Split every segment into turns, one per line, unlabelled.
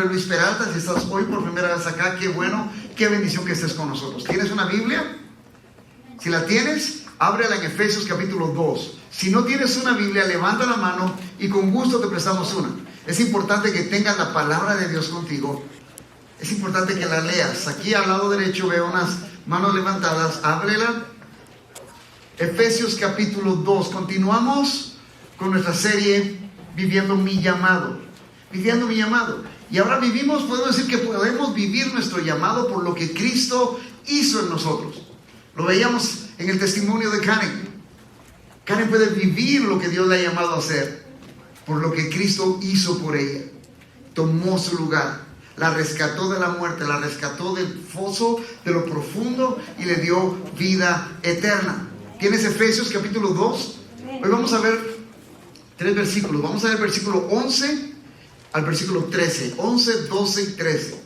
nombre es Luis Peralta. Si estás hoy por primera vez acá, qué bueno, qué bendición que estés con nosotros. ¿Tienes una Biblia? Si la tienes, ábrela en Efesios capítulo 2. Si no tienes una Biblia, levanta la mano y con gusto te prestamos una. Es importante que tengas la palabra de Dios contigo. Es importante que la leas. Aquí al lado derecho veo unas manos levantadas. Ábrela. Efesios capítulo 2. Continuamos con nuestra serie Viviendo mi llamado. Viviendo mi llamado. Y ahora podemos decir que podemos vivir nuestro llamado por lo que Cristo hizo en nosotros. Lo veíamos en el testimonio de Karen. Karen puede vivir lo que Dios le ha llamado a hacer por lo que Cristo hizo por ella. Tomó su lugar, la rescató de la muerte, la rescató del foso, de lo profundo, y le dio vida eterna. ¿Tienes Efesios capítulo 2? Hoy vamos a ver 3 versículos. Vamos a ver el versículo 11 al versículo 13. 11, 12 y 13.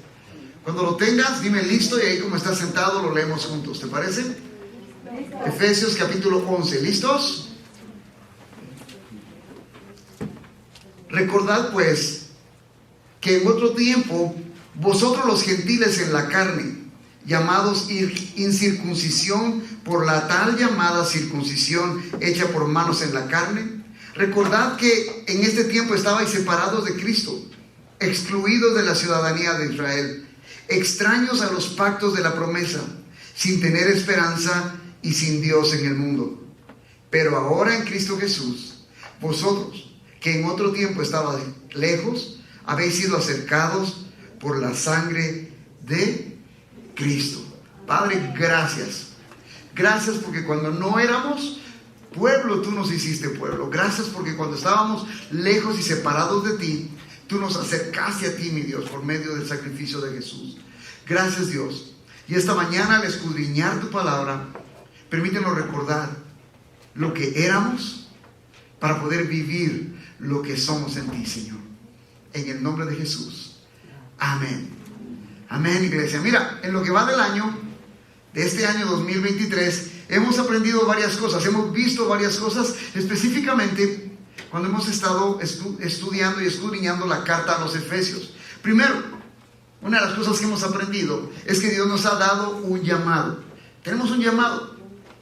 Cuando lo tengas, dime listo, y ahí como estás sentado lo leemos juntos. ¿Te parece? Efesios capítulo 11. ¿Listos? Recordad pues que en otro tiempo vosotros los gentiles en la carne, llamados incircuncisión por la tal llamada circuncisión hecha por manos en la carne, recordad que en este tiempo estabais separados de Cristo, excluidos de la ciudadanía de Israel, extraños a los pactos de la promesa, sin tener esperanza y sin Dios en el mundo. Pero ahora en Cristo Jesús, vosotros que en otro tiempo estabais lejos, habéis sido acercados por la sangre de Cristo. Padre, gracias. Gracias porque cuando no éramos pueblo, tú nos hiciste pueblo. Gracias porque cuando estábamos lejos y separados de ti, tú nos acercaste a ti, mi Dios, por medio del sacrificio de Jesús. Gracias, Dios. Y esta mañana, al escudriñar tu palabra, permítenos recordar lo que éramos para poder vivir lo que somos en ti, Señor. En el nombre de Jesús. Amén. Amén, iglesia. Mira, en lo que va del año, de este año 2023, hemos aprendido varias cosas. Hemos visto varias cosas, específicamente cuando hemos estado estudiando y escudriñando la carta a los Efesios. Primero, una de las cosas que hemos aprendido es que Dios nos ha dado un llamado. Tenemos un llamado.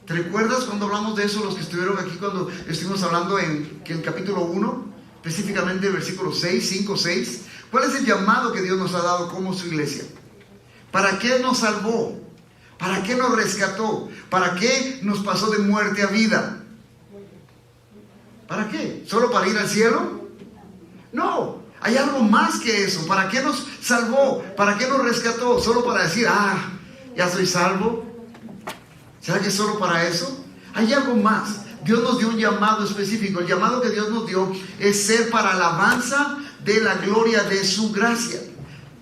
¿Te recuerdas cuando hablamos de eso, los que estuvieron aquí cuando estuvimos hablando en el capítulo 1, específicamente versículos 6, 5, 6? ¿Cuál es el llamado que Dios nos ha dado como su iglesia? ¿Para qué nos salvó? ¿Para qué nos rescató? ¿Para qué nos pasó de muerte a vida? ¿Para qué? ¿Solo para ir al cielo? No, hay algo más que eso. ¿Para qué nos salvó? ¿Para qué nos rescató? ¿Solo para decir, ya soy salvo? ¿Será que es solo para eso? Hay algo más. Dios nos dio un llamado específico. El llamado que Dios nos dio es ser para alabanza de la gloria de su gracia.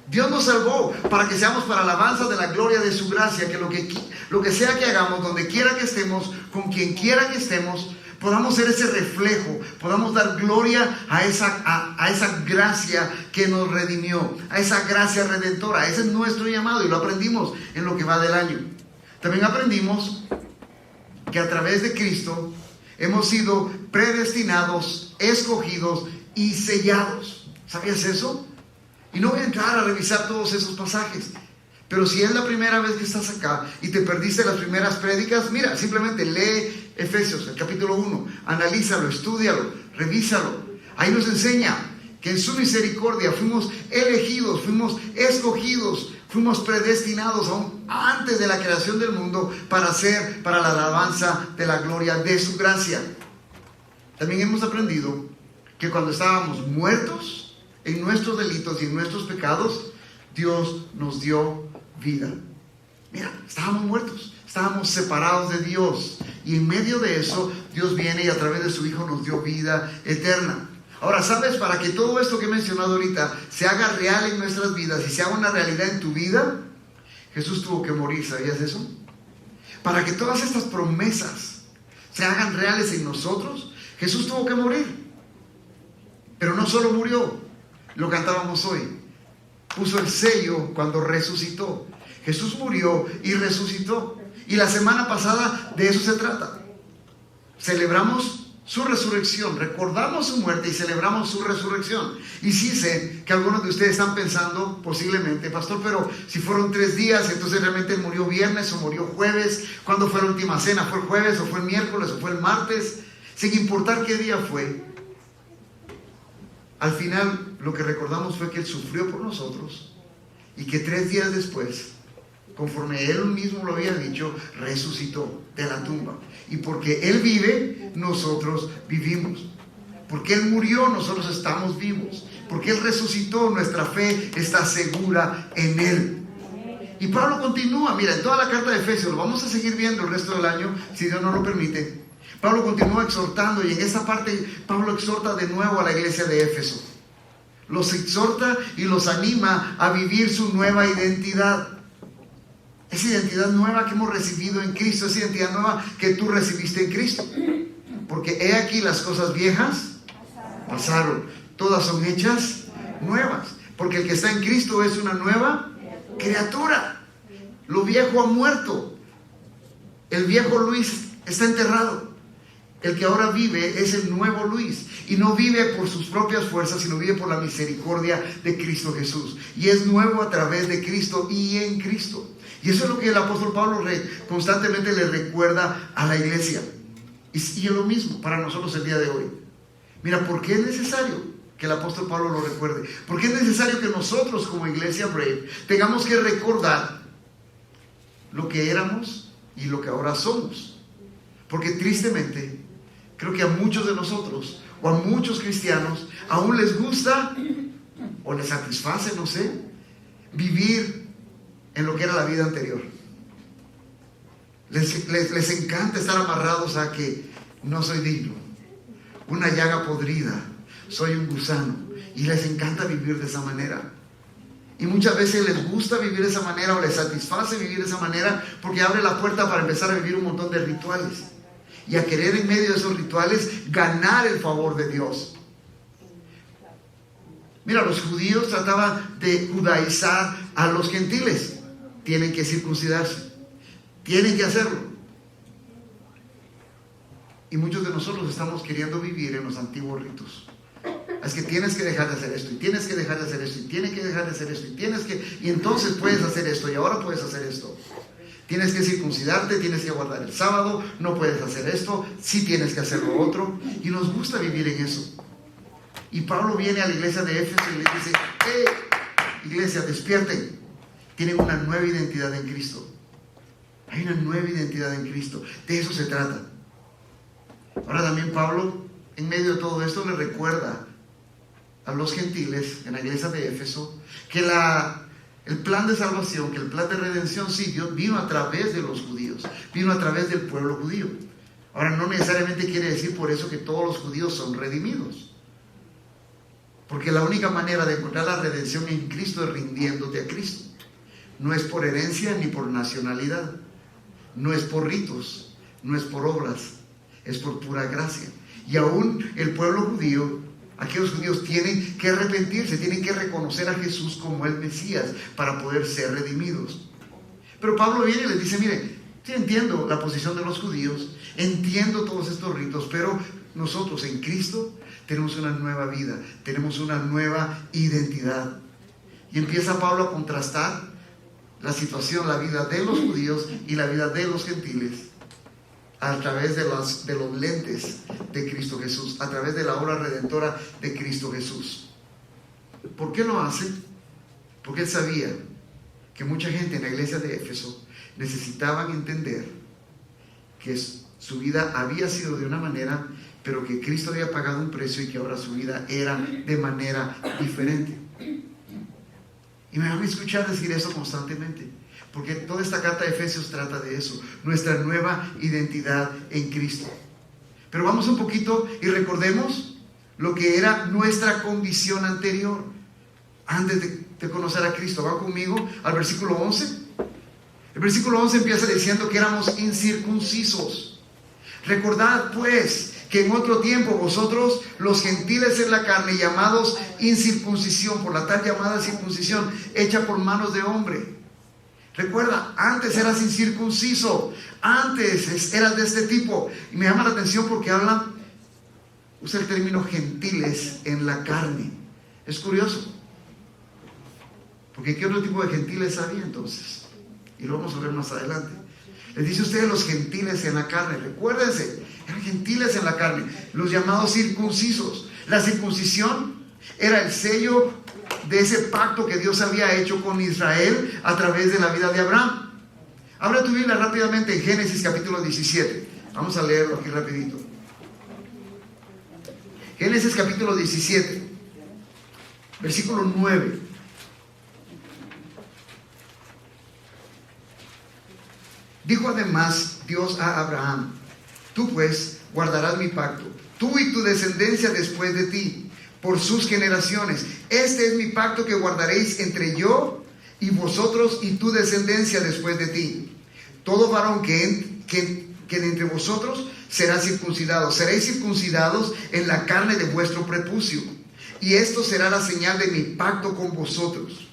Dios nos salvó para que seamos para alabanza de la gloria de su gracia. Que lo que sea que hagamos, donde quiera que estemos, con quien quiera que estemos, podamos ser ese reflejo, podamos dar gloria a esa gracia que nos redimió, a esa gracia redentora. Ese es nuestro llamado y lo aprendimos en lo que va del año. También aprendimos que a través de Cristo hemos sido predestinados, escogidos y sellados. ¿Sabías eso? Y no voy a entrar a revisar todos esos pasajes, pero si es la primera vez que estás acá y te perdiste las primeras prédicas, mira, simplemente lee Efesios, el capítulo 1, analízalo, estúdialo, revísalo. Ahí nos enseña que en su misericordia fuimos elegidos, fuimos escogidos, fuimos predestinados aún antes de la creación del mundo para la alabanza de la gloria de su gracia. También hemos aprendido que cuando estábamos muertos en nuestros delitos y en nuestros pecados, Dios nos dio vida. Mira, estábamos muertos, estábamos separados de Dios, y en medio de eso Dios viene y a través de su Hijo nos dio vida eterna. Ahora, ¿sabes? Para que todo esto que he mencionado ahorita se haga real en nuestras vidas y se haga una realidad en tu vida, Jesús tuvo que morir. ¿Sabías eso? Para que todas estas promesas se hagan reales en nosotros, Jesús tuvo que morir. Pero no solo murió, lo cantábamos hoy, puso el sello cuando resucitó. Jesús murió y resucitó. Y la semana pasada de eso se trata. Celebramos su resurrección, recordamos su muerte y celebramos su resurrección. Y sí sé que algunos de ustedes están pensando posiblemente, pastor, pero si fueron 3 días, entonces realmente él murió viernes o murió jueves. ¿Cuándo fue la última cena? ¿Fue el jueves o fue el miércoles o fue el martes? Sin importar qué día fue, al final lo que recordamos fue que él sufrió por nosotros y que 3 días después, conforme él mismo lo había dicho, resucitó de la tumba. Y porque él vive, nosotros vivimos. Porque él murió, nosotros estamos vivos. Porque él resucitó, nuestra fe está segura en él. Y Pablo continúa, mira, en toda la carta de Efesios, lo vamos a seguir viendo el resto del año, si Dios nos lo permite. Pablo continúa exhortando, y en esta parte Pablo exhorta de nuevo a la iglesia de Éfeso. Los exhorta y los anima a vivir su nueva identidad. Esa identidad nueva que hemos recibido en Cristo, esa identidad nueva que tú recibiste en Cristo. Porque he aquí las cosas viejas pasaron, todas son hechas nuevas. Porque el que está en Cristo es una nueva criatura. Lo viejo ha muerto. El viejo Luis está enterrado. El que ahora vive es el nuevo Luis. Y no vive por sus propias fuerzas, sino vive por la misericordia de Cristo Jesús. Y es nuevo a través de Cristo y en Cristo. Y eso es lo que el apóstol Pablo constantemente le recuerda a la iglesia. Y es lo mismo para nosotros el día de hoy. Mira, ¿por qué es necesario que el apóstol Pablo lo recuerde? ¿Por qué es necesario que nosotros como iglesia Brave tengamos que recordar lo que éramos y lo que ahora somos? Porque tristemente, creo que a muchos de nosotros o a muchos cristianos aún les gusta o les satisface, no sé, vivir en lo que era la vida anterior. Les encanta estar amarrados a que no soy digno, una llaga podrida, soy un gusano, y les encanta vivir de esa manera. Y muchas veces les gusta vivir de esa manera o les satisface vivir de esa manera porque abre la puerta para empezar a vivir un montón de rituales y a querer en medio de esos rituales ganar el favor de Dios. Mira, los judíos trataban de judaizar a los gentiles. Tienen que circuncidarse, tienen que hacerlo. Y muchos de nosotros estamos queriendo vivir en los antiguos ritos. Es que tienes que dejar de hacer esto, y tienes que dejar de hacer esto, y tienes que dejar de hacer esto, y entonces puedes hacer esto, y ahora puedes hacer esto. Tienes que circuncidarte, tienes que guardar el sábado, no puedes hacer esto, sí tienes que hacer lo otro. Y nos gusta vivir en eso. Y Pablo viene a la iglesia de Éfeso y le dice: ¡hey, iglesia, despierten! Tienen una nueva identidad en Cristo. Hay una nueva identidad en Cristo. De eso se trata. Ahora también Pablo, en medio de todo esto, le recuerda a los gentiles en la iglesia de Éfeso que el plan de salvación, que el plan de redención, sí, Dios vino a través de los judíos, vino a través del pueblo judío. Ahora, no necesariamente quiere decir por eso que todos los judíos son redimidos, porque la única manera de encontrar la redención en Cristo es rindiéndote a Cristo. No es por herencia ni por nacionalidad, no es por ritos, no es por obras, es por pura gracia. Y aún el pueblo judío, aquellos judíos tienen que arrepentirse, tienen que reconocer a Jesús como el Mesías para poder ser redimidos. Pero Pablo viene y les dice: miren, sí entiendo la posición de los judíos, entiendo todos estos ritos, pero nosotros en Cristo tenemos una nueva vida, tenemos una nueva identidad. Y empieza Pablo a contrastar la situación, la vida de los judíos y la vida de los gentiles a través de los lentes de Cristo Jesús, a través de la obra redentora de Cristo Jesús. ¿Por qué lo hace? Porque él sabía que mucha gente en la iglesia de Éfeso necesitaban entender que su vida había sido de una manera, pero que Cristo había pagado un precio y que ahora su vida era de manera diferente. Y me van a escuchar decir eso constantemente, porque toda esta carta de Efesios trata de eso, nuestra nueva identidad en Cristo. Pero vamos un poquito y recordemos lo que era nuestra condición anterior, antes de conocer a Cristo. ¿Va conmigo al versículo 11? El versículo 11 empieza diciendo que éramos incircuncisos. Recordad pues que en otro tiempo vosotros, los gentiles en la carne, llamados incircuncisión, por la tal llamada circuncisión hecha por manos de hombre. Recuerda, antes eras incircunciso, antes eras de este tipo. Y me llama la atención porque habla usa el término gentiles en la carne. Es curioso, porque ¿qué otro tipo de gentiles había entonces? Y lo vamos a ver más adelante. Les dice ustedes los gentiles en la carne. Recuérdense, eran gentiles en la carne, los llamados circuncisos. La circuncisión era el sello de ese pacto que Dios había hecho con Israel a través de la vida de Abraham. Abra tu Biblia rápidamente en Génesis capítulo 17. Vamos a leerlo aquí rapidito. Génesis capítulo 17, versículo 9. Dijo además Dios a Abraham: tú pues guardarás mi pacto, tú y tu descendencia después de ti, por sus generaciones. Este es mi pacto que guardaréis entre yo y vosotros y tu descendencia después de ti. Todo varón que de entre vosotros será circuncidado. Seréis circuncidados en la carne de vuestro prepucio. Y esto será la señal de mi pacto con vosotros.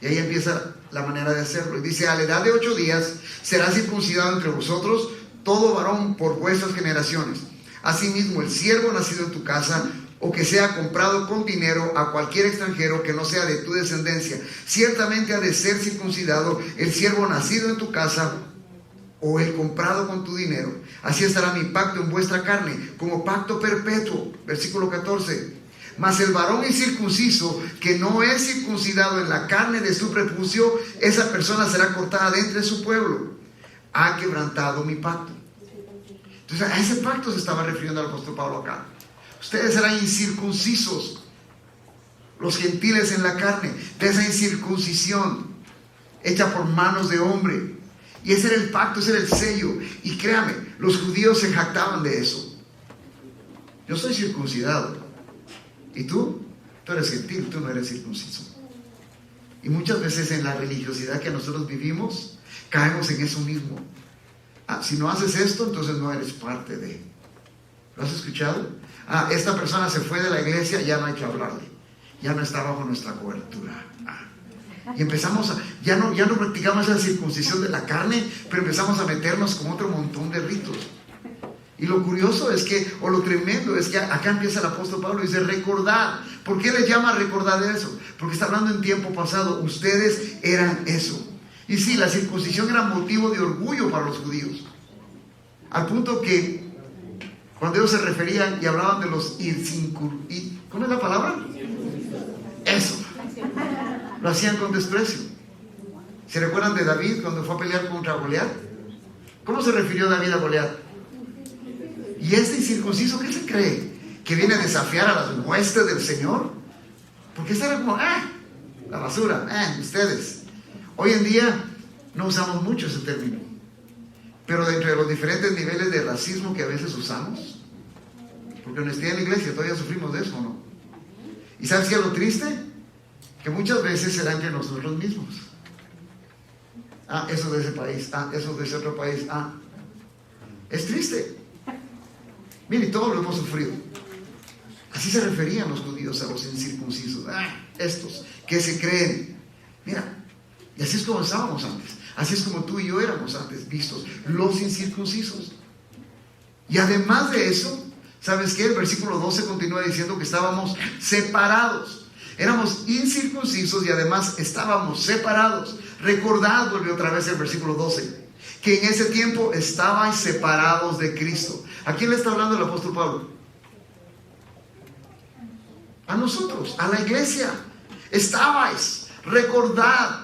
Y ahí empieza la manera de hacerlo. Y dice: a la edad de 8 días será circuncidado entre vosotros todo varón por vuestras generaciones. Asimismo, el siervo nacido en tu casa, o que sea comprado con dinero a cualquier extranjero que no sea de tu descendencia, ciertamente ha de ser circuncidado el siervo nacido en tu casa, o el comprado con tu dinero. Así estará mi pacto en vuestra carne, como pacto perpetuo. Versículo 14. Mas el varón incircunciso, que no es circuncidado en la carne de su prepucio, esa persona será cortada de entre su pueblo. Ha quebrantado mi pacto. Entonces a ese pacto se estaba refiriendo el apóstol Pablo acá. Ustedes serán incircuncisos, los gentiles en la carne, de esa incircuncisión hecha por manos de hombre. Y ese era el pacto, ese era el sello. Y créame, los judíos se jactaban de eso. Yo soy circuncidado. ¿Y tú? Tú eres gentil, tú no eres circunciso. Y muchas veces en la religiosidad que nosotros vivimos, caemos en eso mismo. Si no haces esto, entonces no eres parte de. ¿Lo has escuchado? Esta persona se fue de la iglesia, ya no hay que hablarle. Ya no está bajo nuestra cobertura. Y empezamos ya no practicamos esa circuncisión de la carne, pero empezamos a meternos con otro montón de ritos. Y lo curioso es que, o lo tremendo es que acá empieza el apóstol Pablo y dice: recordad. ¿Por qué le llama recordar eso? Porque está hablando en tiempo pasado. Ustedes eran eso. Y sí, la circuncisión era motivo de orgullo para los judíos, al punto que cuando ellos se referían y hablaban de los ¿cómo es la palabra? Eso. Lo hacían con desprecio. ¿Se recuerdan de David cuando fue a pelear contra Goliat? ¿Cómo se refirió David a Goliat? ¿Y este incircunciso qué se cree? ¿Que viene a desafiar a las huestes del Señor? Porque este era como, la basura, ustedes. Hoy en día no usamos mucho ese término. Pero dentro de los diferentes niveles de racismo que a veces usamos, porque honestidad en la iglesia todavía sufrimos de eso, ¿no? ¿Y sabes qué es lo triste? Que muchas veces será entre nosotros mismos. Eso de ese país, eso de ese otro país, es triste. Mire, todos lo hemos sufrido. Así se referían los judíos a los incircuncisos. Estos que se creen. Mira, y así es como estábamos antes. Así es como tú y yo éramos antes vistos, los incircuncisos. Y además de eso, ¿sabes qué? El versículo 12 continúa diciendo que estábamos separados. Éramos incircuncisos y además estábamos separados. Recordad, volvió otra vez el versículo 12, que en ese tiempo estabais separados de Cristo. ¿A quién le está hablando el apóstol Pablo? A nosotros, a la iglesia. Estabais, recordad.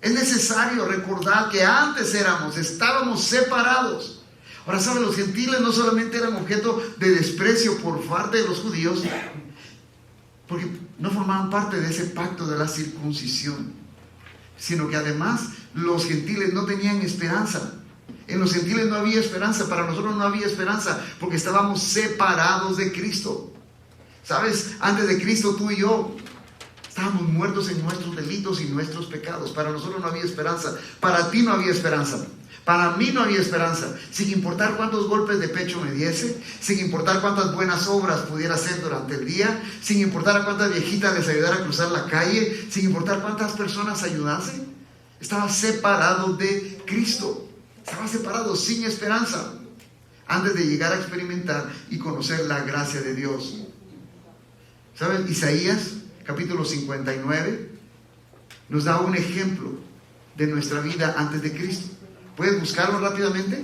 Es necesario recordar que antes estábamos separados. Ahora, ¿saben? Los gentiles no solamente eran objeto de desprecio por parte de los judíos, porque no formaban parte de ese pacto de la circuncisión, sino que además los gentiles no tenían esperanza. En los gentiles no había esperanza, para nosotros no había esperanza, porque estábamos separados de Cristo. ¿Sabes? Antes de Cristo, tú y yo estábamos muertos en nuestros delitos y nuestros pecados. Para nosotros no había esperanza, para ti no había esperanza, para mí no había esperanza, sin importar cuántos golpes de pecho me diese, sin importar cuántas buenas obras pudiera hacer durante el día, sin importar a cuántas viejitas les ayudara a cruzar la calle, sin importar cuántas personas ayudasen. Estaba separado de Cristo, estaba separado sin esperanza. antes de llegar a experimentar y conocer la gracia de Dios. ¿Saben? Isaías capítulo 59 nos da un ejemplo de nuestra vida antes de Cristo. ¿Puedes buscarlo rápidamente?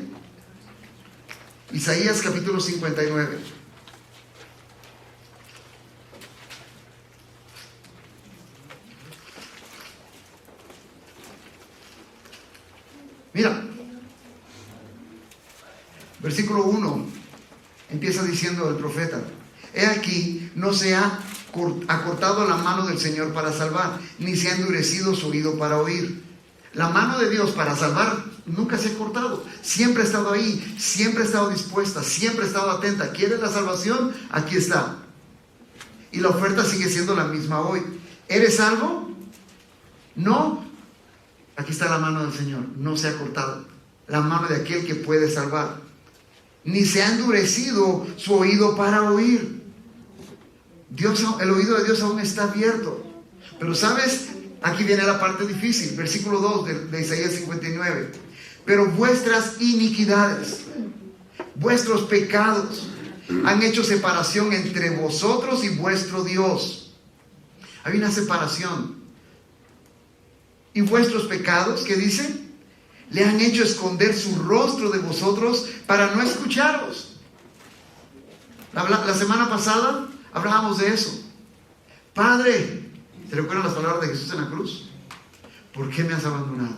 Isaías capítulo 59. Mira, versículo 1 empieza diciendo el profeta: he aquí, no se ha acortado la mano del Señor para salvar, ni se ha endurecido su oído para oír. La mano de Dios para salvar nunca se ha cortado, siempre ha estado ahí, siempre ha estado dispuesta, siempre ha estado atenta. ¿Quieres la salvación? Aquí está. Y la oferta sigue siendo la misma hoy. ¿Eres salvo? No. Aquí está la mano del Señor, no se ha cortado. La mano de aquel que puede salvar. Ni se ha endurecido su oído para oír. El oído de Dios aún está abierto. Pero ¿sabes? Aquí viene la parte difícil, versículo 2 de Isaías 59. Pero vuestras iniquidades, vuestros pecados, han hecho separación entre vosotros y vuestro Dios. Hay una separación. Y vuestros pecados, ¿qué dice? Le han hecho esconder su rostro de vosotros para no escucharos. La semana pasada hablábamos de eso. Padre, ¿te recuerdan las palabras de Jesús en la cruz? ¿Por qué me has abandonado?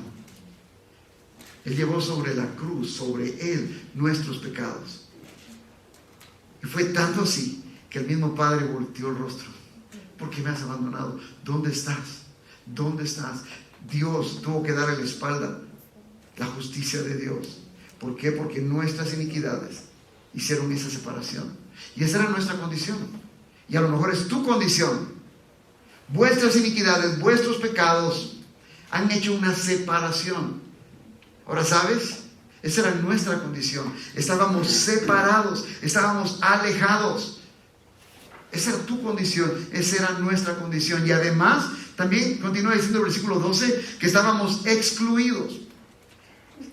Él llevó sobre la cruz, sobre Él, nuestros pecados. Y fue tanto así que el mismo Padre volteó el rostro. ¿Por qué me has abandonado? ¿Dónde estás? ¿Dónde estás? Dios tuvo que darle la espalda. La justicia de Dios. ¿Por qué? Porque nuestras iniquidades hicieron esa separación. Y esa era nuestra condición. Y a lo mejor es tu condición. Vuestras iniquidades, vuestros pecados han hecho una separación. Ahora, ¿sabes? Esa era nuestra condición. Estábamos separados, estábamos alejados. Esa era tu condición, esa era nuestra condición. Y además, también continúa diciendo el versículo 12, que estábamos excluidos.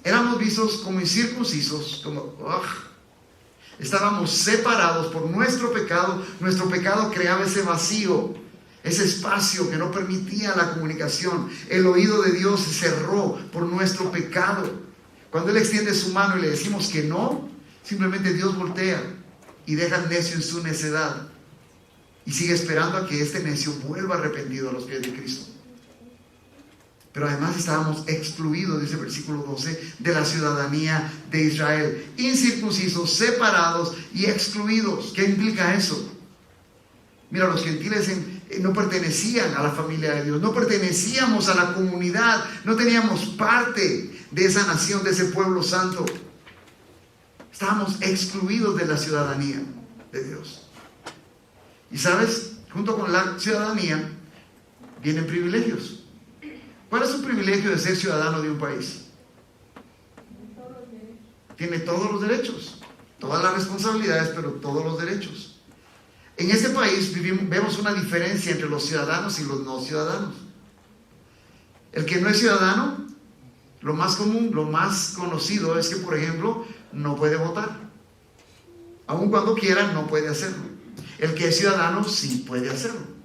Éramos vistos como incircuncisos, estábamos separados por nuestro pecado. Nuestro pecado creaba ese vacío, ese espacio que no permitía la comunicación. El oído de Dios se cerró por nuestro pecado. Cuando Él extiende su mano y le decimos que no, simplemente Dios voltea y deja al necio en su necedad y sigue esperando a que este necio vuelva arrepentido a los pies de Cristo. Pero además estábamos excluidos, dice el versículo 12, de la ciudadanía de Israel. Incircuncisos, separados y excluidos. ¿Qué implica eso? Mira, los gentiles no pertenecían a la familia de Dios, no pertenecíamos a la comunidad, no teníamos parte de esa nación, de ese pueblo santo. Estábamos excluidos de la ciudadanía de Dios. Y sabes, junto con la ciudadanía vienen privilegios. ¿Cuál es el privilegio de ser ciudadano de un país? Tiene todos los derechos, todas las responsabilidades, pero todos los derechos. En este país vemos una diferencia entre los ciudadanos y los no ciudadanos. El que no es ciudadano, lo más común, lo más conocido es que, por ejemplo, no puede votar. Aun cuando quiera, no puede hacerlo. El que es ciudadano sí puede hacerlo.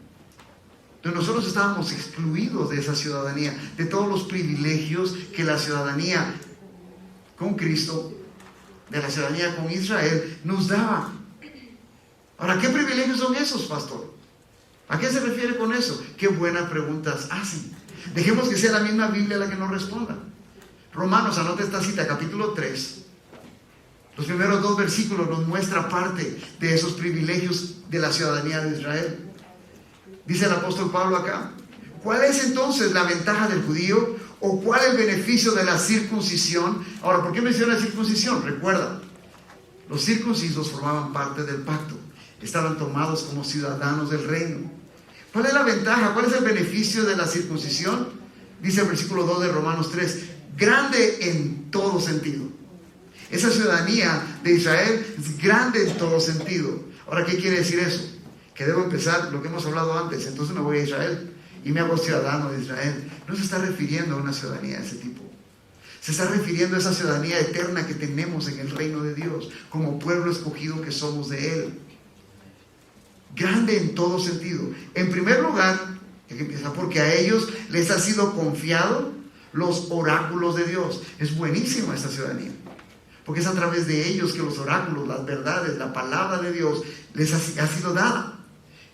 Entonces nosotros estábamos excluidos de esa ciudadanía, de todos los privilegios que la ciudadanía con Cristo, de la ciudadanía con Israel, nos daba. Ahora, ¿qué privilegios son esos, pastor? ¿A qué se refiere con eso? Qué buenas preguntas hacen. Dejemos que sea la misma Biblia la que nos responda. Romanos, anota esta cita, capítulo 3. Los primeros 2 versículos nos muestra parte de esos privilegios de la ciudadanía de Israel. Dice el apóstol Pablo acá: ¿cuál es entonces la ventaja del judío? ¿O cuál el beneficio de la circuncisión? Ahora, ¿por qué menciona circuncisión? Recuerda, los circuncisos formaban parte del pacto. Estaban tomados como ciudadanos del reino. ¿Cuál es la ventaja? ¿Cuál es el beneficio de la circuncisión? Dice el versículo 2 de Romanos 3: grande en todo sentido. Esa ciudadanía de Israel es grande en todo sentido. Ahora, ¿qué quiere decir eso? Que debo empezar lo que hemos hablado antes. Entonces me voy a Israel y me hago ciudadano de Israel. No se está refiriendo a una ciudadanía de ese tipo. Se está refiriendo a esa ciudadanía eterna que tenemos en el reino de Dios, como pueblo escogido que somos de Él. Grande en todo sentido. En primer lugar, empieza porque a ellos les ha sido confiado los oráculos de Dios. Es buenísima esta ciudadanía, porque es a través de ellos que los oráculos, las verdades, la palabra de Dios les ha sido dada.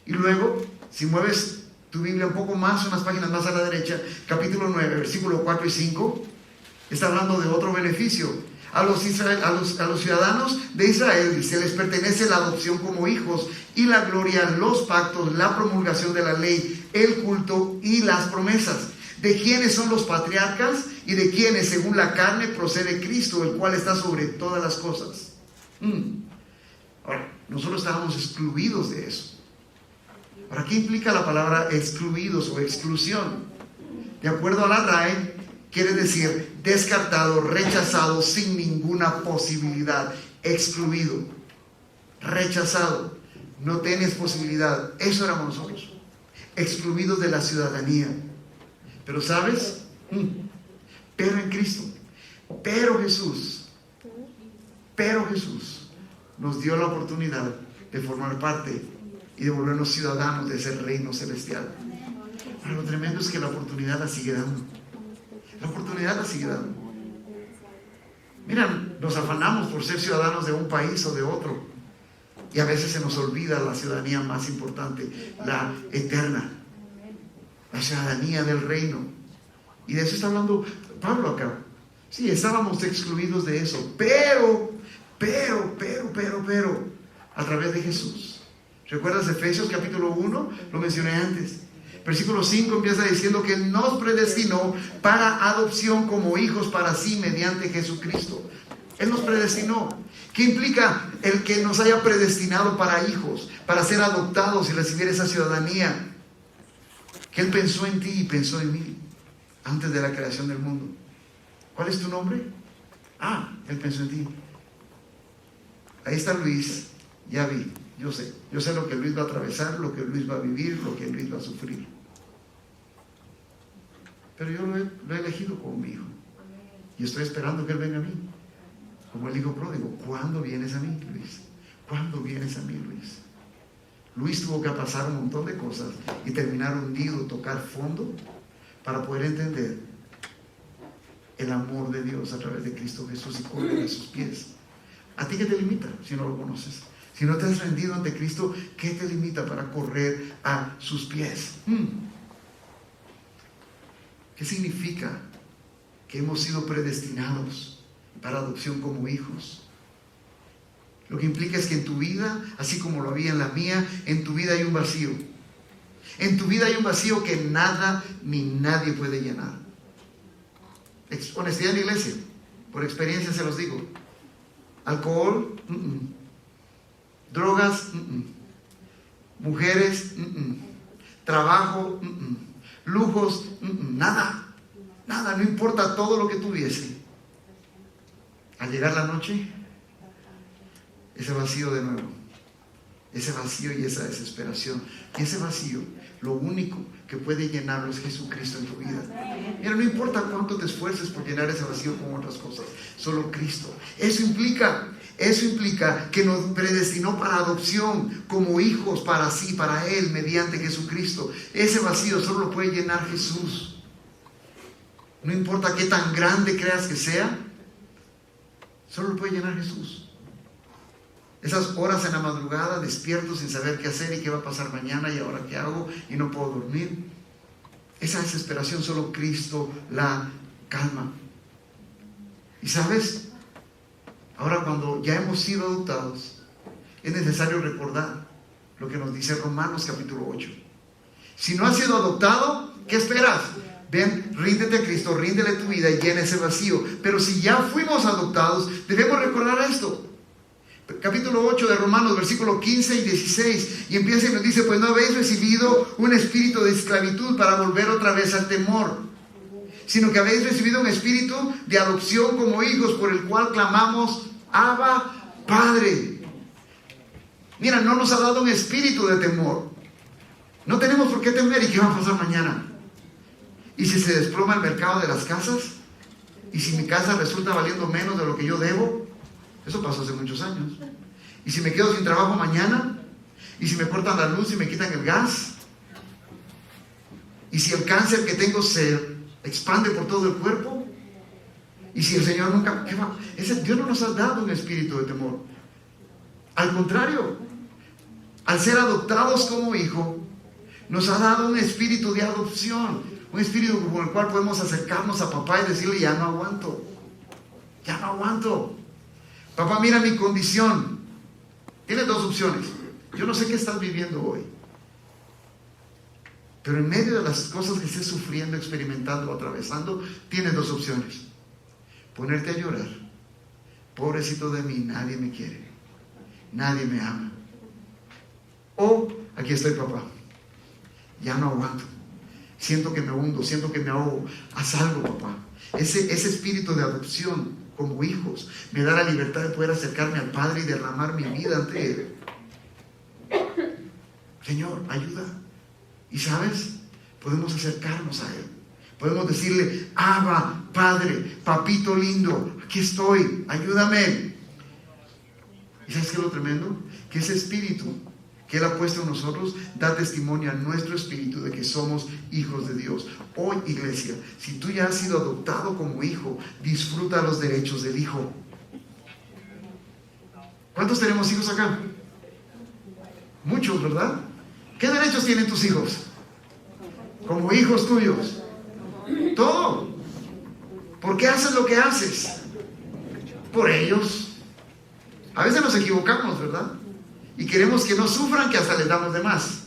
Y luego, si mueves tu Biblia un poco más, unas páginas más a la derecha, capítulo 9, versículo 4 y 5, está hablando de otro beneficio. A los ciudadanos de Israel se les pertenece la adopción como hijos y la gloria, los pactos, la promulgación de la ley, el culto y las promesas. De quienes son los patriarcas y de quienes según la carne procede Cristo, el cual está sobre todas las cosas. Ahora, nosotros estábamos excluidos de eso. Ahora, ¿qué implica la palabra excluidos o exclusión? De acuerdo a la RAE, quiere decir descartado, rechazado, sin ninguna posibilidad, excluido, rechazado, no tienes posibilidad. Eso éramos nosotros, excluidos de la ciudadanía. Pero ¿sabes? Pero en Cristo, pero Jesús nos dio la oportunidad de formar parte y de volvernos ciudadanos de ese reino celestial. Pero lo tremendo es que la oportunidad la sigue dando. La oportunidad la sigue dando. Mira, nos afanamos por ser ciudadanos de un país o de otro, y a veces se nos olvida la ciudadanía más importante, la eterna, la ciudadanía del reino. Y de eso está hablando Pablo acá. Sí, estábamos excluidos de eso, pero a través de Jesús. ¿Recuerdas Efesios capítulo 1? Lo mencioné antes. Versículo 5 empieza diciendo que nos predestinó para adopción como hijos para sí mediante Jesucristo. Él nos predestinó. ¿Qué implica el que nos haya predestinado para hijos, para ser adoptados y recibir esa ciudadanía? Que Él pensó en ti y pensó en mí antes de la creación del mundo. ¿Cuál es tu nombre? Él pensó en ti. Ahí está Luis, ya vi, yo sé lo que Luis va a atravesar, lo que Luis va a vivir, lo que Luis va a sufrir. Pero yo lo he elegido como mi hijo y estoy esperando que Él venga a mí, como el hijo pródigo. ¿Cuándo vienes a mí, Luis? ¿Cuándo vienes a mí, Luis? Luis tuvo que pasar un montón de cosas y terminar hundido, tocar fondo, para poder entender el amor de Dios a través de Cristo Jesús y correr a sus pies. ¿A ti qué te limita si no lo conoces? Si no te has rendido ante Cristo, ¿qué te limita para correr a sus pies? ¿Qué significa que hemos sido predestinados para adopción como hijos? Lo que implica es que en tu vida, así como lo había en la mía, en tu vida hay un vacío. En tu vida hay un vacío que nada ni nadie puede llenar. Honestidad en la iglesia, por experiencia se los digo. Alcohol, drogas, mujeres, trabajo, lujos, nada, no importa todo lo que tuviese. Al llegar la noche, ese vacío de nuevo, ese vacío y esa desesperación, y ese vacío, lo único que puede llenarlo es Jesucristo en tu vida. Mira, no importa cuánto te esfuerces por llenar ese vacío con otras cosas, solo Cristo. Eso implica que nos predestinó para adopción como hijos para sí, para Él, mediante Jesucristo. Ese vacío solo lo puede llenar Jesús. No importa qué tan grande creas que sea, solo lo puede llenar Jesús. Esas horas en la madrugada, despierto sin saber qué hacer y qué va a pasar mañana y ahora qué hago y no puedo dormir. Esa desesperación solo Cristo la calma. Y sabes, ahora cuando ya hemos sido adoptados, es necesario recordar lo que nos dice Romanos capítulo 8. Si no has sido adoptado, ¿qué esperas? Ven, ríndete a Cristo, ríndele tu vida y llena ese vacío. Pero si ya fuimos adoptados, debemos recordar esto. Capítulo 8 de Romanos, versículo 15 y 16, y empieza y nos dice: pues no habéis recibido un espíritu de esclavitud para volver otra vez al temor, sino que habéis recibido un espíritu de adopción como hijos, por el cual clamamos: Abba, Padre. Mira, no nos ha dado un espíritu de temor. No tenemos por qué temer. ¿Y qué va a pasar mañana? ¿Y si se desploma el mercado de las casas? Y si mi casa resulta valiendo menos de lo que yo debo, eso pasó hace muchos años. Y si me quedo sin trabajo mañana, y si me cortan la luz y me quitan el gas, y si el cáncer que tengo se expande por todo el cuerpo, y si el Señor nunca... Dios no nos ha dado un espíritu de temor. Al contrario, al ser adoptados como hijo, nos ha dado un espíritu de adopción, un espíritu con el cual podemos acercarnos a papá y decirle: ya no aguanto, ya no aguanto. Papá, mira mi condición. Tienes dos opciones. Yo no sé qué estás viviendo hoy, pero en medio de las cosas que estés sufriendo, experimentando, atravesando, tienes dos opciones: ponerte a llorar. Pobrecito de mí, nadie me quiere, nadie me ama. O aquí estoy, papá, ya no aguanto, siento que me hundo, siento que me ahogo. Haz algo, papá. Ese espíritu de adopción como hijos me da la libertad de poder acercarme al Padre y derramar mi vida ante Él. Señor, ayuda. Y sabes, podemos acercarnos a Él. Podemos decirle: Abba, Padre, papito lindo, aquí estoy, ayúdame. ¿Y sabes qué es lo tremendo? Que ese espíritu que Él ha puesto en nosotros da testimonio a nuestro espíritu de que somos hijos de Dios. Hoy, iglesia, si tú ya has sido adoptado como hijo, disfruta los derechos del hijo. ¿Cuántos tenemos hijos acá? Muchos, ¿verdad? ¿Qué derechos tienen tus hijos? Como hijos tuyos. Todo. ¿Por qué haces lo que haces? Por ellos. A veces nos equivocamos, ¿verdad? Y queremos que no sufran, que hasta les damos de más.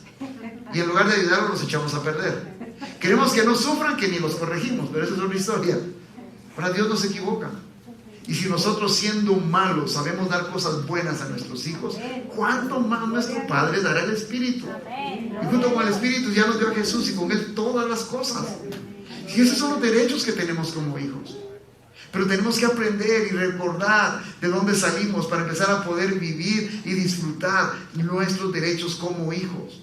Y en lugar de ayudarlos, los echamos a perder. Queremos que no sufran, que ni los corregimos. Pero esa es otra historia. Ahora, Dios no se equivoca. Y si nosotros, siendo malos, sabemos dar cosas buenas a nuestros hijos, ¿cuánto más nuestro Padre dará el Espíritu? Y junto con el Espíritu ya nos dio a Jesús, y con Él todas las cosas. Y esos son los derechos que tenemos como hijos. Pero tenemos que aprender y recordar de dónde salimos para empezar a poder vivir y disfrutar nuestros derechos como hijos.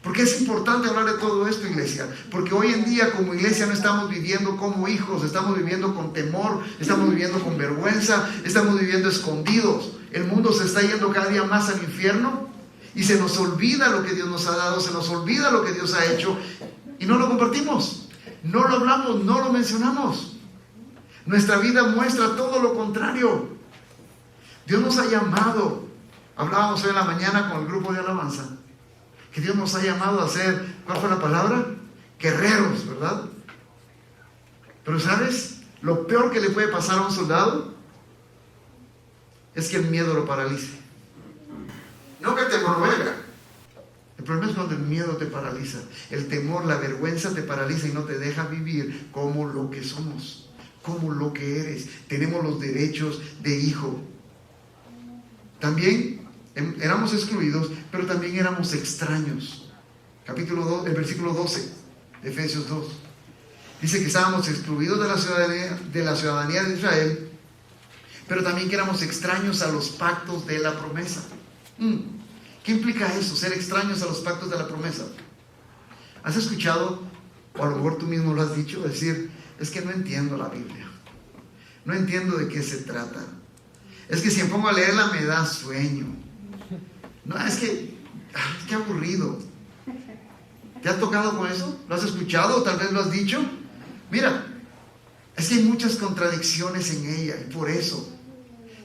¿Por qué es importante hablar de todo esto, iglesia? Porque hoy en día como iglesia no estamos viviendo como hijos, estamos viviendo con temor, estamos viviendo con vergüenza, estamos viviendo escondidos. El mundo se está yendo cada día más al infierno y se nos olvida lo que Dios nos ha dado, se nos olvida lo que Dios ha hecho y no lo compartimos, no lo hablamos, no lo mencionamos. Nuestra vida muestra todo lo contrario. Dios nos ha llamado. Hablábamos hoy en la mañana con el grupo de alabanza que Dios nos ha llamado a ser, ¿cuál fue la palabra? Guerreros, ¿verdad? Pero ¿sabes? Lo peor que le puede pasar a un soldado es que el miedo lo paralice. No que el temor venga. El problema es cuando el miedo te paraliza. El temor, la vergüenza te paraliza y no te deja vivir como lo que somos, como lo que eres. Tenemos los derechos de hijo. También éramos excluidos, pero también éramos extraños. Capítulo 2, el versículo 12, Efesios 2. Dice que estábamos excluidos de la ciudadanía de Israel, pero también que éramos extraños a los pactos de la promesa. ¿Qué implica eso, ser extraños a los pactos de la promesa? ¿Has escuchado, o a lo mejor tú mismo lo has dicho, decir: es que no entiendo la Biblia, no entiendo de qué se trata, es que si me pongo a leerla me da sueño, no, es que aburrido? ¿Te has tocado con eso? ¿Lo has escuchado o tal vez lo has dicho? Mira, es que hay muchas contradicciones en ella y por eso,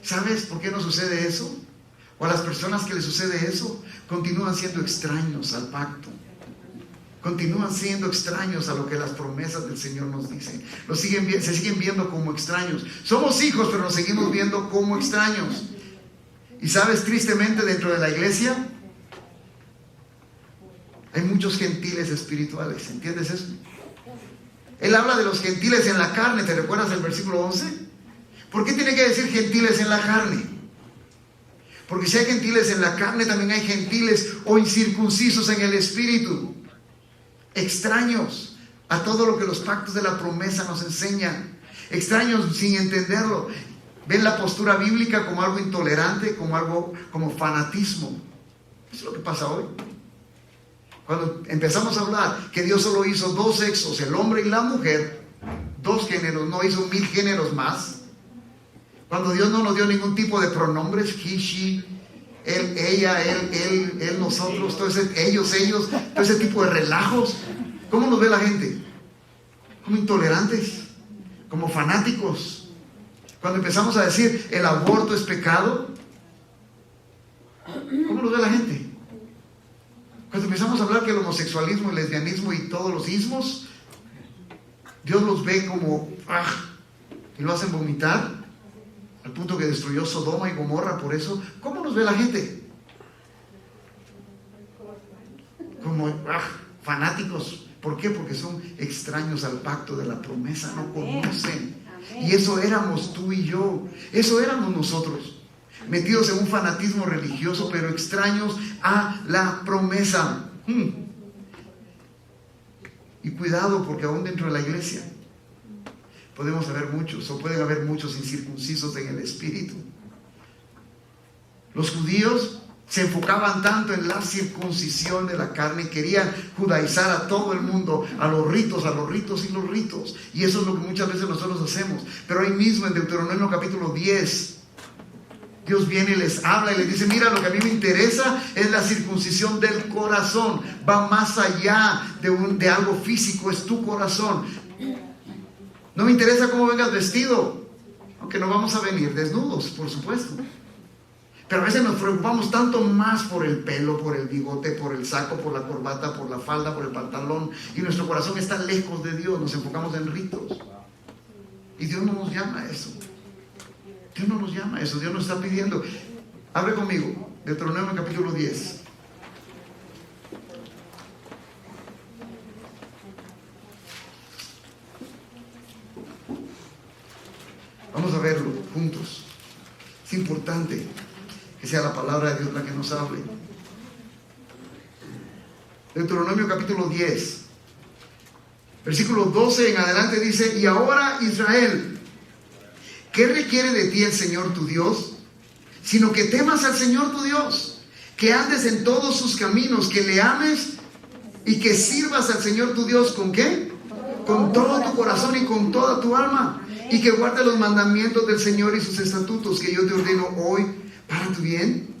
¿sabes por qué no sucede eso? O a las personas que les sucede eso, continúan siendo extraños al pacto. Continúan siendo extraños a lo que las promesas del Señor nos dicen. Se siguen viendo como extraños. Somos hijos, pero nos seguimos viendo como extraños. Y sabes, tristemente dentro de la iglesia hay muchos gentiles espirituales. ¿Entiendes eso? Él habla de los gentiles en la carne. ¿Te recuerdas del versículo 11? ¿Por qué tiene que decir gentiles en la carne? Porque si hay gentiles en la carne, también hay gentiles o incircuncisos en el espíritu. Extraños a todo lo que los pactos de la promesa nos enseñan. Extraños sin entenderlo. Ven la postura bíblica como algo intolerante, como fanatismo. Eso es lo que pasa hoy. Cuando empezamos a hablar que Dios solo hizo dos sexos, el hombre y la mujer, 2 géneros, no hizo 1000 géneros más. Cuando Dios no nos dio ningún tipo de pronombres, he, she, él, ella, él, nosotros, ellos, todo ese tipo de relajos. ¿Cómo nos ve la gente? Como intolerantes, como fanáticos. Cuando empezamos a decir el aborto es pecado, ¿cómo nos ve la gente? Cuando empezamos a hablar que el homosexualismo, el lesbianismo y todos los ismos, Dios los ve como y lo hacen vomitar al punto que destruyó Sodoma y Gomorra por eso. ¿Cómo nos ve la gente? Como fanáticos. ¿Por qué? Porque son extraños al pacto de la promesa, no conocen. Y eso éramos tú y yo, eso éramos nosotros, metidos en un fanatismo religioso, pero extraños a la promesa. Y cuidado, porque aún dentro de la iglesia podemos haber muchos, o pueden haber muchos incircuncisos en el espíritu. Los judíos se enfocaban tanto en la circuncisión de la carne, querían judaizar a todo el mundo, a los ritos y los ritos. Y eso es lo que muchas veces nosotros hacemos. Pero ahí mismo en Deuteronomio capítulo 10, Dios viene y les habla y les dice: mira, lo que a mí me interesa es la circuncisión del corazón. Va más allá de algo físico, es tu corazón. No me interesa cómo vengas vestido, aunque no vamos a venir desnudos, por supuesto. Pero a veces nos preocupamos tanto más por el pelo, por el bigote, por el saco, por la corbata, por la falda, por el pantalón, y nuestro corazón está lejos de Dios. Nos enfocamos en ritos. Y Dios no nos llama a eso. Dios no nos llama a eso. Dios nos está pidiendo. Abre conmigo, Deuteronomio capítulo 10. Vamos a verlo juntos. Es importante que sea la palabra de Dios la que nos hable. Deuteronomio capítulo 10, versículo 12 en adelante dice: y ahora, Israel, ¿qué requiere de ti el Señor tu Dios? Sino que temas al Señor tu Dios, que andes en todos sus caminos, que le ames y que sirvas al Señor tu Dios. ¿Con qué? Con todo tu corazón y con toda tu alma, y que guardes los mandamientos del Señor y sus estatutos que yo te ordeno hoy para tu bien.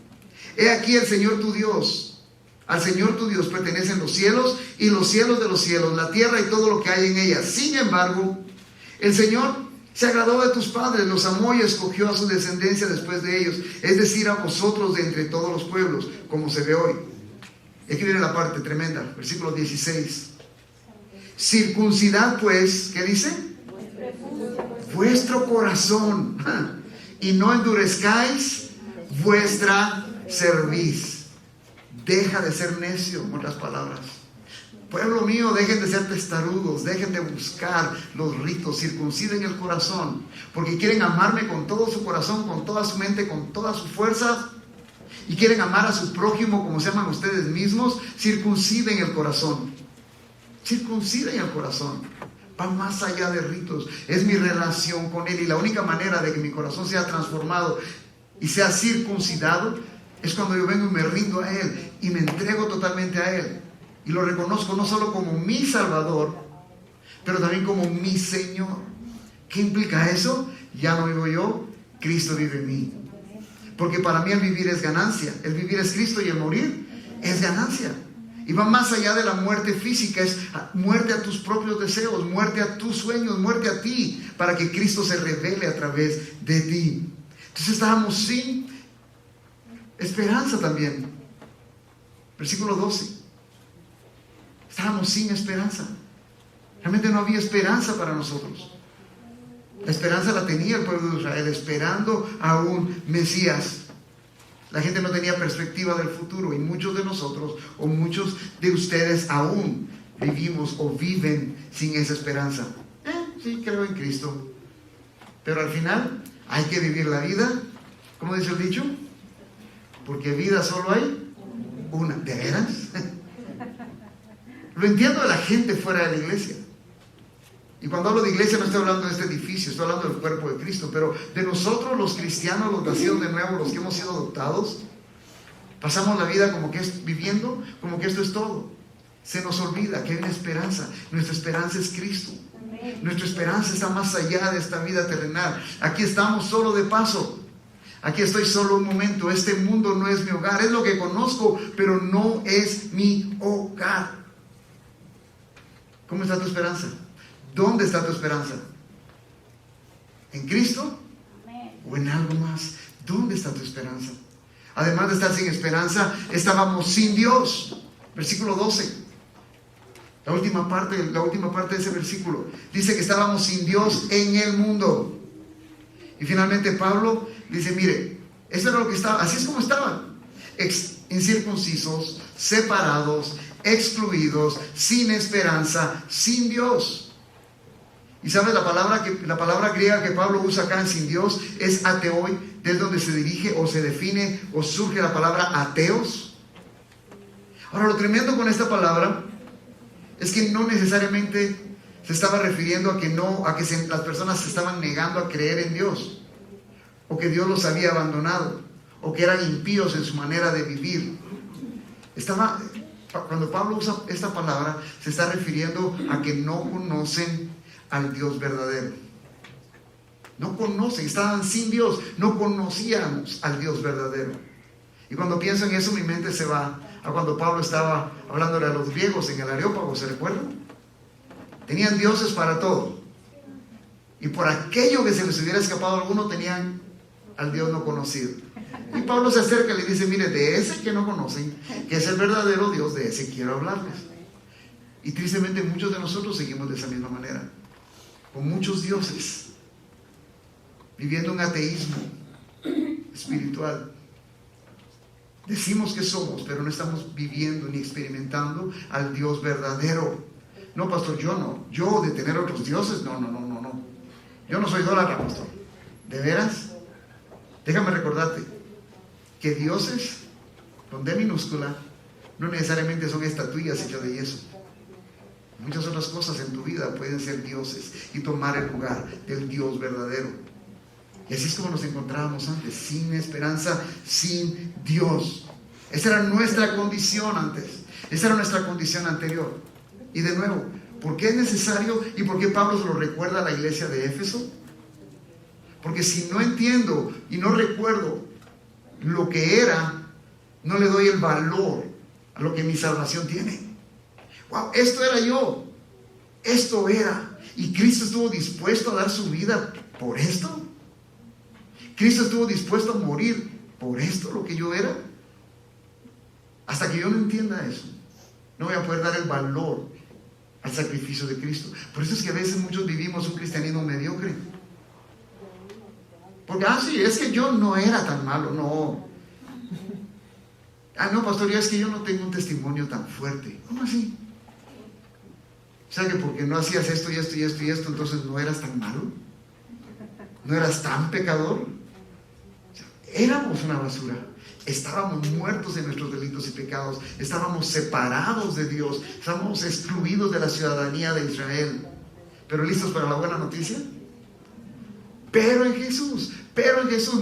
He aquí el Señor tu Dios. Al Señor tu Dios pertenecen los cielos y los cielos de los cielos, la tierra y todo lo que hay en ella. Sin embargo, el Señor se agradó de tus padres, los amó y escogió a su descendencia después de ellos, es decir, a vosotros de entre todos los pueblos, como se ve hoy. Y aquí viene la parte tremenda, versículo 16. Circuncidad pues, ¿qué dice? Vuestro corazón, y no endurezcáis vuestra cerviz. Deja de ser necio, en otras palabras. Pueblo mío, dejen de ser testarudos, dejen de buscar los ritos, circunciden el corazón, porque quieren amarme con todo su corazón, con toda su mente, con toda su fuerza, y quieren amar a su prójimo como se aman ustedes mismos. Circunciden el corazón, circunciden el corazón. Va más allá de ritos, es mi relación con Él, y la única manera de que mi corazón sea transformado y sea circuncidado es cuando yo vengo y me rindo a Él y me entrego totalmente a Él y lo reconozco no solo como mi Salvador, pero también como mi Señor. ¿Qué implica eso? Ya no vivo yo, Cristo vive en mí. Porque para mí el vivir es ganancia, el vivir es Cristo y el morir es ganancia. Y va más allá de la muerte física, es muerte a tus propios deseos, muerte a tus sueños, muerte a ti, para que Cristo se revele a través de ti. Entonces estábamos sin esperanza también. Versículo 12. Estábamos sin esperanza. Realmente no había esperanza para nosotros. La esperanza la tenía el pueblo de Israel, esperando a un Mesías. La gente no tenía perspectiva del futuro, y muchos de nosotros, o muchos de ustedes aún vivimos o viven sin esa esperanza. Sí, creo en Cristo, pero al final hay que vivir la vida, ¿cómo dice el dicho? Porque vida solo hay una. ¿De veras? Lo entiendo de la gente fuera de la iglesia. Y cuando hablo de iglesia no estoy hablando de este edificio, estoy hablando del cuerpo de Cristo. Pero de nosotros los cristianos, los nacidos de nuevo, los que hemos sido adoptados, pasamos la vida como que viviendo como que esto es todo. Se nos olvida que hay una esperanza. Nuestra esperanza es Cristo. Nuestra esperanza está más allá de esta vida terrenal. Aquí estamos solo de paso. Aquí estoy solo un momento. Este mundo no es mi hogar. Es lo que conozco, pero no es mi hogar. ¿Cómo está tu esperanza? ¿Dónde está tu esperanza? ¿En Cristo? ¿O en algo más? ¿Dónde está tu esperanza? Además de estar sin esperanza, estábamos sin Dios. Versículo 12. La última parte de ese versículo dice que estábamos sin Dios en el mundo. Y finalmente Pablo dice, mire, eso era lo que estaba, así es como estaban, incircuncisos, separados, excluidos, sin esperanza, sin Dios. Y sabes, la palabra griega que Pablo usa acá en sin Dios es ateoi, desde donde se dirige o se define o surge la palabra ateos. Ahora, lo tremendo con esta palabra es que no necesariamente se estaba refiriendo a que las personas se estaban negando a creer en Dios, o que Dios los había abandonado, o que eran impíos en su manera de vivir. Cuando Pablo usa esta palabra, se está refiriendo a que no conocen al Dios verdadero. No conocen, estaban sin Dios, no conocíamos al Dios verdadero. Y cuando pienso en eso, mi mente se va a cuando Pablo estaba hablándole a los griegos en el Areópago, ¿se recuerdan? Tenían dioses para todo. Y por aquello que se les hubiera escapado a alguno, tenían al Dios no conocido. Y Pablo se acerca y le dice, mire, de ese que no conocen, que es el verdadero Dios, de ese quiero hablarles. Y tristemente muchos de nosotros seguimos de esa misma manera, con muchos dioses, viviendo un ateísmo espiritual. Decimos que somos, pero no estamos viviendo ni experimentando al Dios verdadero. No, pastor, yo de tener otros dioses, no. Yo no soy idólatra, pastor. ¿De veras? Déjame recordarte que dioses con D minúscula no necesariamente son estatuillas hechas de yeso. Muchas otras cosas en tu vida pueden ser dioses y tomar el lugar del Dios verdadero. Y así es como nos encontrábamos antes, sin esperanza, sin Dios. Esa era nuestra condición antes. Esa era nuestra condición anterior. Y de nuevo, ¿por qué es necesario y por qué Pablo se lo recuerda a la iglesia de Éfeso? Porque si no entiendo y no recuerdo lo que era, no le doy el valor a lo que mi salvación tiene. Wow, esto era yo. Esto era. ¿Y Cristo estuvo dispuesto a dar su vida por esto? ¿Cristo estuvo dispuesto a morir por esto, lo que yo era? Hasta que yo no entienda eso, no voy a poder dar el valor al sacrificio de Cristo. Por eso es que a veces muchos vivimos un cristianismo mediocre. Porque, sí, es que yo no era tan malo, no. No, pastor, es que yo no tengo un testimonio tan fuerte. ¿Cómo así? O sea, que porque no hacías esto y esto y esto y esto, entonces no eras tan malo, no eras tan pecador. O sea, éramos una basura. Estábamos muertos en nuestros delitos y pecados. Estábamos separados de Dios. Estábamos excluidos de la ciudadanía de Israel. ¿Pero listos para la buena noticia? Pero en Jesús,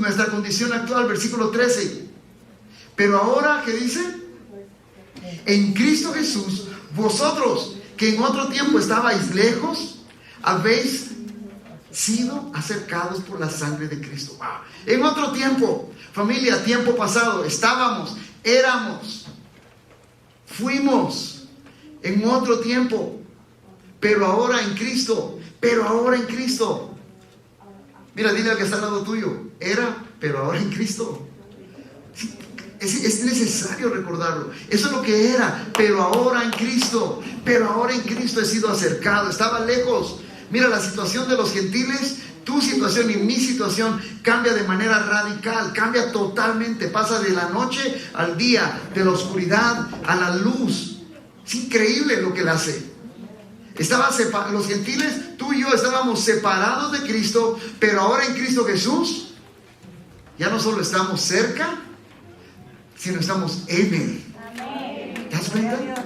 nuestra condición actual, versículo 13. Pero ahora, ¿qué dice? En Cristo Jesús, vosotros que en otro tiempo estabais lejos, habéis sido acercados por la sangre de Cristo. Wow. En otro tiempo, familia, tiempo pasado, estábamos, éramos, fuimos en otro tiempo, pero ahora en Cristo. Mira, dile al que está al lado tuyo, era, pero ahora en Cristo. Es necesario recordarlo. Eso es lo que era, pero ahora en Cristo. Pero ahora en Cristo he sido acercado. Estaba lejos. Mira, la situación de los gentiles, tu situación y mi situación cambia de manera radical, cambia totalmente. Pasa de la noche al día, de la oscuridad a la luz. Es increíble lo que él hace. Los gentiles, tú y yo estábamos separados de Cristo, pero ahora en Cristo Jesús ya no solo estamos cerca, sino estamos en Él. ¿Te das cuenta?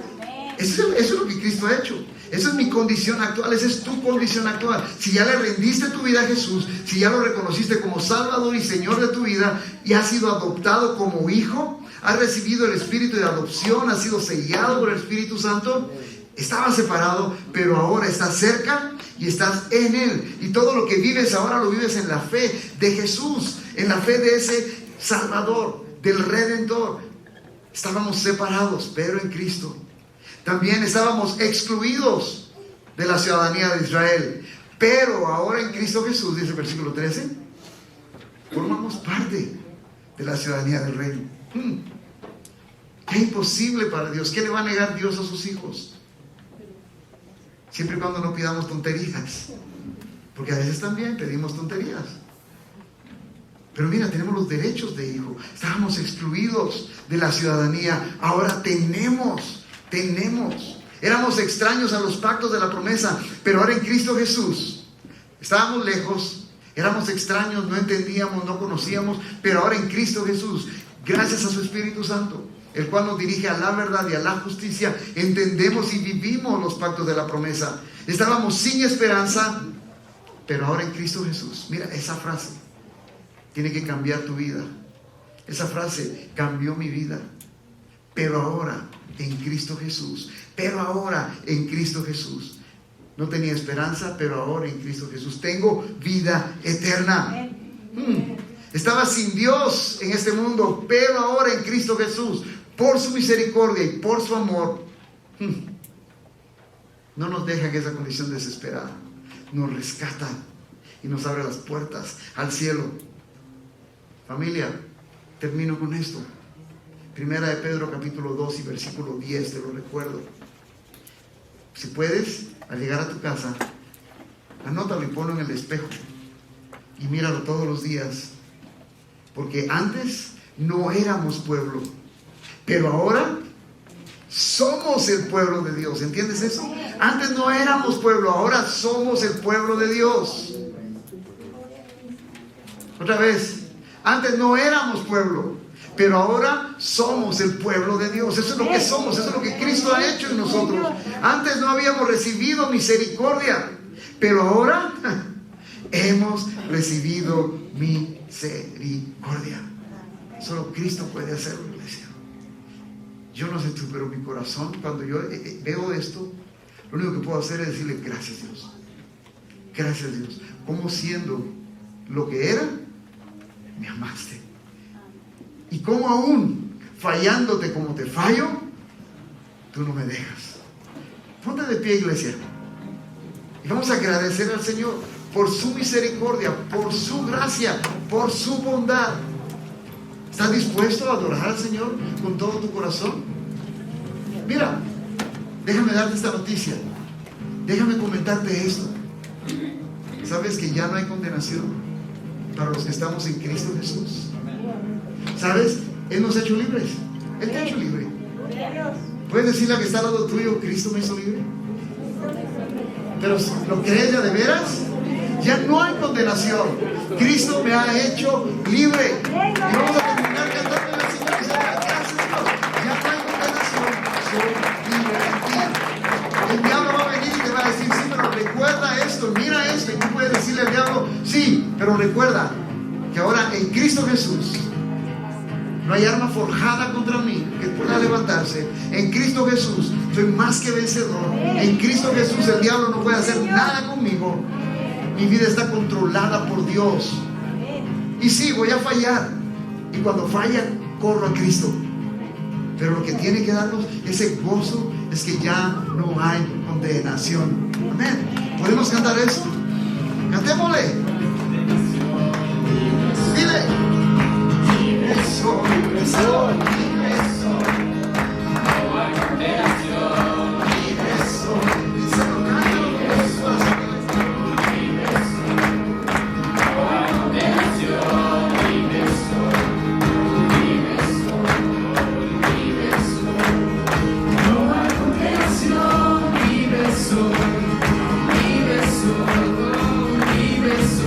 Eso es lo que Cristo ha hecho. Esa es mi condición actual, esa es tu condición actual. Si ya le rendiste tu vida a Jesús, si ya lo reconociste como Salvador y Señor de tu vida y has sido adoptado como hijo, has recibido el espíritu de adopción, has sido sellado por el Espíritu Santo, estabas separado, pero ahora estás cerca y estás en Él. Y todo lo que vives ahora lo vives en la fe de Jesús, en la fe de ese Salvador, del Redentor. Estábamos separados, pero en Cristo. También estábamos excluidos de la ciudadanía de Israel, pero ahora en Cristo Jesús, dice el versículo 13, formamos parte de la ciudadanía del reino. ¿Qué imposible para Dios? ¿Qué le va a negar Dios a sus hijos? Siempre y cuando no pidamos tonterías, porque a veces también pedimos tonterías. Pero mira, tenemos los derechos de hijo. Estábamos excluidos de la ciudadanía, ahora tenemos. Éramos extraños a los pactos de la promesa, pero ahora en Cristo Jesús estábamos lejos, éramos extraños, no entendíamos, no conocíamos, pero ahora en Cristo Jesús, gracias a su Espíritu Santo, el cual nos dirige a la verdad y a la justicia, entendemos y vivimos los pactos de la promesa. Estábamos sin esperanza, pero ahora en Cristo Jesús. Mira, esa frase tiene que cambiar tu vida. Esa frase cambió mi vida. Pero ahora en Cristo Jesús. Pero ahora en Cristo Jesús. No tenía esperanza, pero ahora en Cristo Jesús tengo vida eterna. Estaba sin Dios en este mundo, pero ahora en Cristo Jesús, por su misericordia y por su amor, no nos deja en esa condición desesperada. Nos rescata y nos abre las puertas al cielo. Familia, termino con esto. Primera de Pedro capítulo 2 y versículo 10, te lo recuerdo. Si puedes, al llegar a tu casa, anótalo y ponlo en el espejo y míralo todos los días. Porque antes no éramos pueblo, pero ahora somos el pueblo de Dios. ¿Entiendes eso? Antes no éramos pueblo, ahora somos el pueblo de Dios. Otra vez, antes no éramos pueblo, pero ahora somos el pueblo de Dios. Eso es lo que somos, eso es lo que Cristo ha hecho en nosotros. Antes no habíamos recibido misericordia, pero ahora hemos recibido misericordia. Solo Cristo puede hacerlo, iglesia. Yo no sé tú, pero mi corazón, cuando yo veo esto, lo único que puedo hacer es decirle gracias, Dios. Gracias, Dios. Como siendo lo que era, me amaste. Y como aún fallándote como te fallo, tú no me dejas. Ponte de pie, iglesia, y vamos a agradecer al Señor por su misericordia, por su gracia, por su bondad. ¿Estás dispuesto a adorar al Señor con todo tu corazón? Mira, déjame darte esta noticia. Déjame comentarte esto. ¿Sabes que ya no hay condenación para los que estamos en Cristo Jesús? ¿Sabes? Él nos ha hecho libres. Él te ha hecho libre. ¿Puedes decirle a que está al lado tuyo, Cristo me hizo libre? Pero ¿lo crees ya de veras? Ya no hay condenación. Cristo me ha hecho libre. Y vamos a terminar cantando la siguiente. Gracias, Dios. Ya no hay condenación. Soy libre en ti. El diablo va a venir y te va a decir, sí, pero recuerda esto, mira esto. Y tú puedes decirle al diablo, sí, pero recuerda que ahora en Cristo Jesús no hay arma forjada contra mí que pueda levantarse. En Cristo Jesús soy más que vencedor. En Cristo Jesús el diablo no puede hacer nada conmigo. Mi vida está controlada por Dios. Y sí, voy a fallar. Y cuando falla, corro a Cristo. Pero lo que tiene que darnos ese gozo es que ya no hay condenación. Amén. ¿Podemos cantar eso? Cantémosle. Dile. Libre soy, libre soy, libre soy. No hay condenación. Libre soy. Díselo, cántalo. Libre soy. Libre soy. No hay condenación. Libre soy. Libre soy. Libre soy. No hay condenación. Libre soy. Libre soy. Libre soy.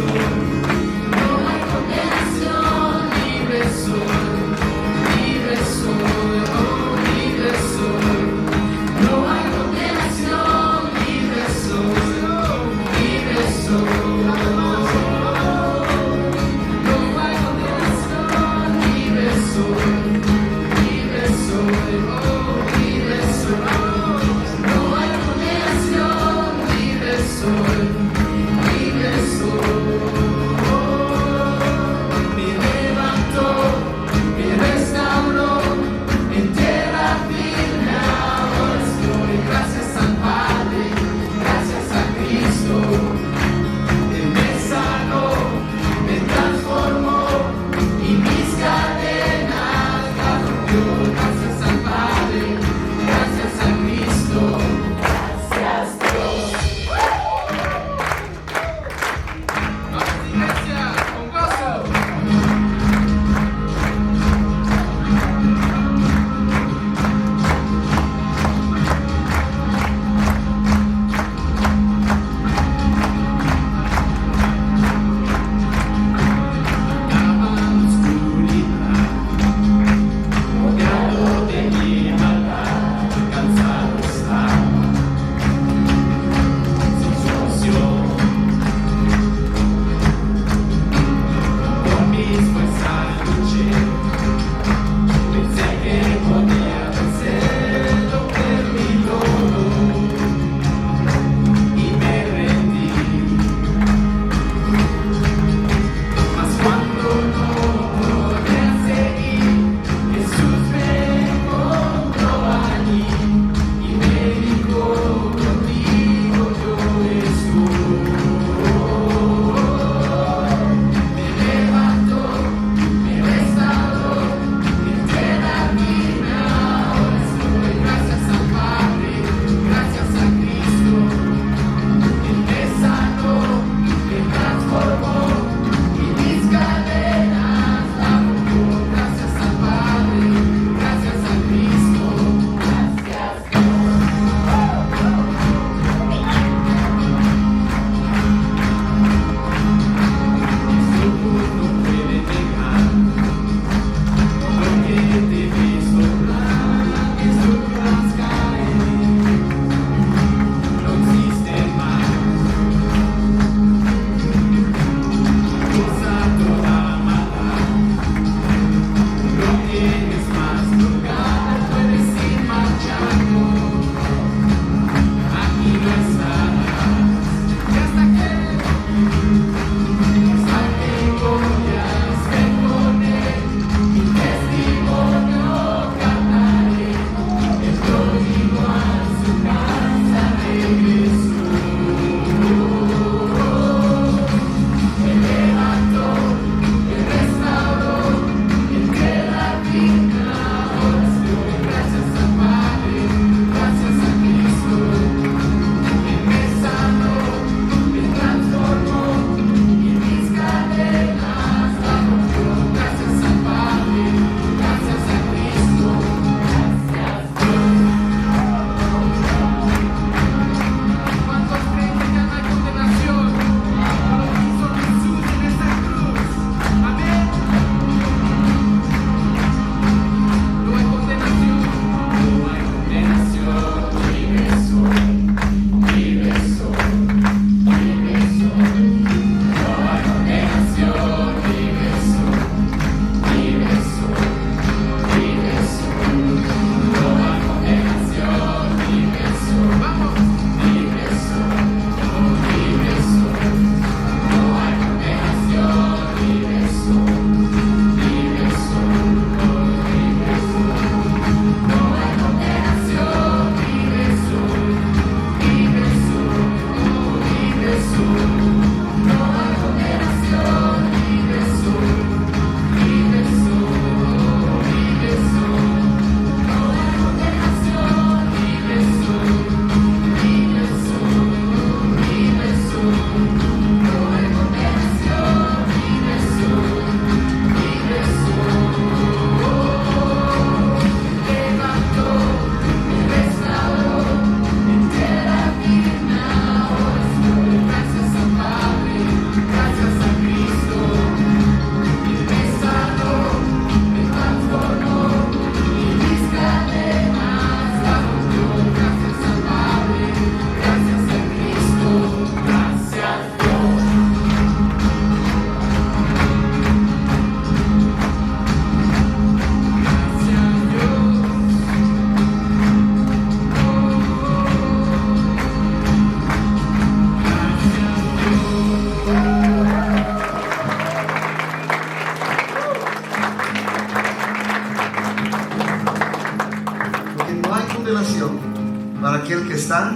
está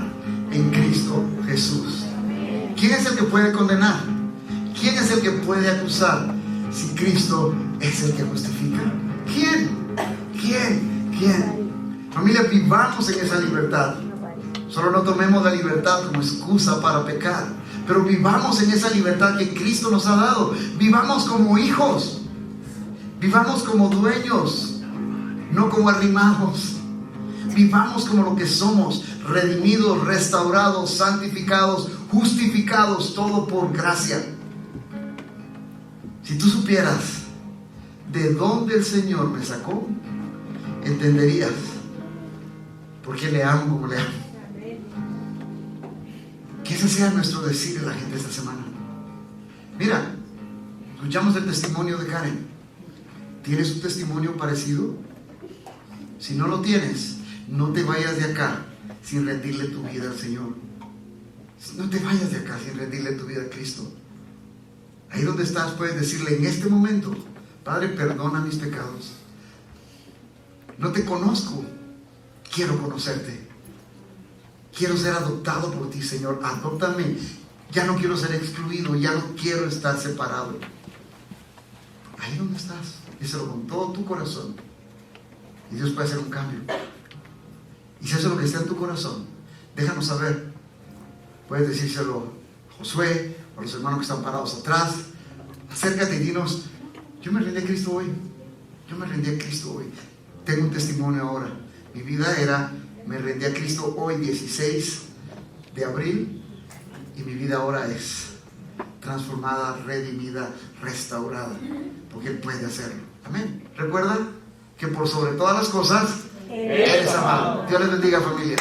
en Cristo Jesús. ¿Quién es el que puede condenar? ¿Quién es el que puede acusar si Cristo es el que justifica? ¿Quién? Familia, vivamos en esa libertad. Solo no tomemos la libertad como excusa para pecar, pero vivamos en esa libertad que Cristo nos ha dado. Vivamos como hijos, vivamos como dueños, no como arrimados. Vivamos como lo que somos, redimidos, restaurados, santificados, justificados, todo por gracia. Si tú supieras de dónde el Señor me sacó, entenderías por qué le amo como le amo. Que ese sea nuestro decir a la gente esta semana. Mira, escuchamos el testimonio de Karen. ¿Tienes un testimonio parecido? Si no lo tienes, no te vayas de acá sin rendirle tu vida al Señor. No te vayas de acá sin rendirle tu vida a Cristo. Ahí donde estás puedes decirle en este momento: Padre, perdona mis pecados. No te conozco, quiero conocerte. Quiero ser adoptado por ti, Señor. Adóptame. Ya no quiero ser excluido, ya no quiero estar separado. Ahí donde estás, díselo con todo tu corazón, y Dios puede hacer un cambio. Y si eso es lo que está en tu corazón, déjanos saber. Puedes decírselo a Josué o a los hermanos que están parados atrás. Acércate y dinos: yo me rendí a Cristo hoy. Yo me rendí a Cristo hoy. Tengo un testimonio ahora. Mi vida era: me rendí a Cristo hoy, 16 de abril, y mi vida ahora es transformada, redimida, restaurada, porque Él puede hacerlo. Amén. Recuerda que por sobre todas las cosas eres amado. Dios les bendiga, familia.